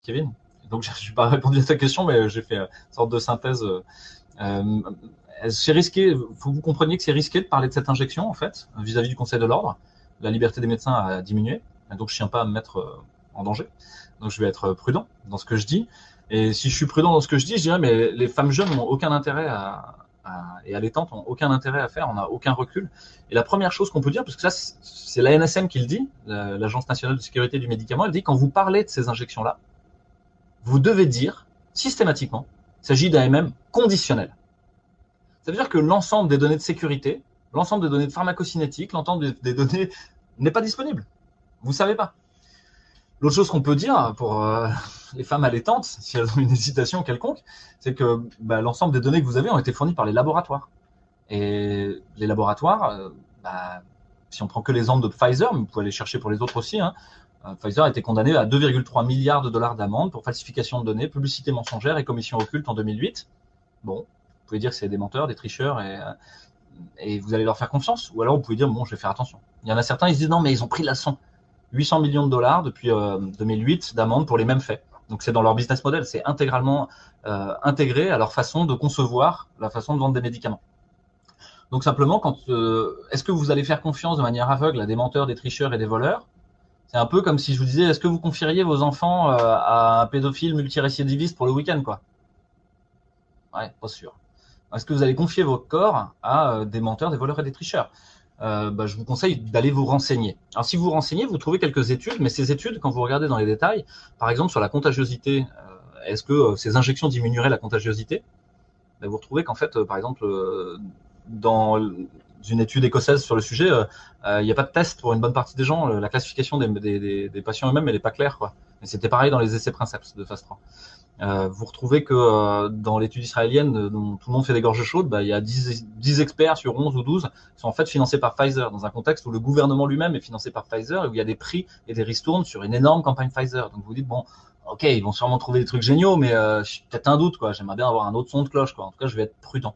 Kevin. Donc, je n'ai pas répondu à ta question, mais j'ai fait une sorte de synthèse. C'est risqué, il faut que vous compreniez que c'est risqué de parler de cette injection, en fait, vis-à-vis du Conseil de l'Ordre. La liberté des médecins a diminué, donc je ne tiens pas à me mettre en danger. Donc, je vais être prudent dans ce que je dis. Et si je suis prudent dans ce que je dis, je dirais, mais les femmes jeunes n'ont aucun intérêt et allaitantes n'ont aucun intérêt à faire, on n'a aucun recul. Et la première chose qu'on peut dire, parce que ça, c'est l'ANSM qui le dit, l'Agence nationale de sécurité du médicament, elle dit, quand vous parlez de ces injections-là, vous devez dire, systématiquement, il s'agit d'AMM conditionnel. Ça veut dire que l'ensemble des données de sécurité, l'ensemble des données de pharmacocinétique, l'ensemble des données n'est pas disponible. Vous ne savez pas. L'autre chose qu'on peut dire pour les femmes allaitantes, si elles ont une hésitation quelconque, c'est que l'ensemble des données que vous avez ont été fournies par les laboratoires. Et les laboratoires, si on prend que l'exemple de Pfizer, mais vous pouvez aller chercher pour les autres aussi, Pfizer a été condamné à 2,3 milliards de dollars d'amende pour falsification de données, publicité mensongère et commission occulte en 2008. Bon, vous pouvez dire que c'est des menteurs, des tricheurs, et vous allez leur faire confiance. Ou alors vous pouvez dire, bon, je vais faire attention. Il y en a certains, ils se disent, non, mais ils ont pris la leçon. 800 millions de dollars depuis 2008 d'amende pour les mêmes faits. Donc c'est dans leur business model, c'est intégralement intégré à leur façon de concevoir la façon de vendre des médicaments. Donc simplement, est-ce que vous allez faire confiance de manière aveugle à des menteurs, des tricheurs et des voleurs? C'est un peu comme si je vous disais, est-ce que vous confieriez vos enfants à un pédophile multirécidiviste pour le week-end, quoi? Ouais, pas sûr. Est-ce que vous allez confier votre corps à des menteurs, des voleurs et des tricheurs? Je vous conseille d'aller vous renseigner. Alors, si vous vous renseignez, vous trouvez quelques études, mais ces études, quand vous regardez dans les détails, par exemple sur la contagiosité, est-ce que ces injections diminueraient la contagiosité? Vous retrouvez qu'en fait, par exemple, dans une étude écossaise sur le sujet, il n'y a pas de test pour une bonne partie des gens. La classification des patients eux-mêmes, elle n'est pas claire, quoi. Et c'était pareil dans les essais Princeps de phase 3. Vous retrouvez que dans l'étude israélienne dont tout le monde fait des gorges chaudes, il y a 10 experts sur 11 ou 12 qui sont en fait financés par Pfizer, dans un contexte où le gouvernement lui-même est financé par Pfizer et où il y a des prix et des ristournes sur une énorme campagne Pfizer. Donc vous dites, bon, ok, ils vont sûrement trouver des trucs géniaux, mais j'ai peut-être un doute, quoi. J'aimerais bien avoir un autre son de cloche, quoi. En tout cas, je vais être prudent.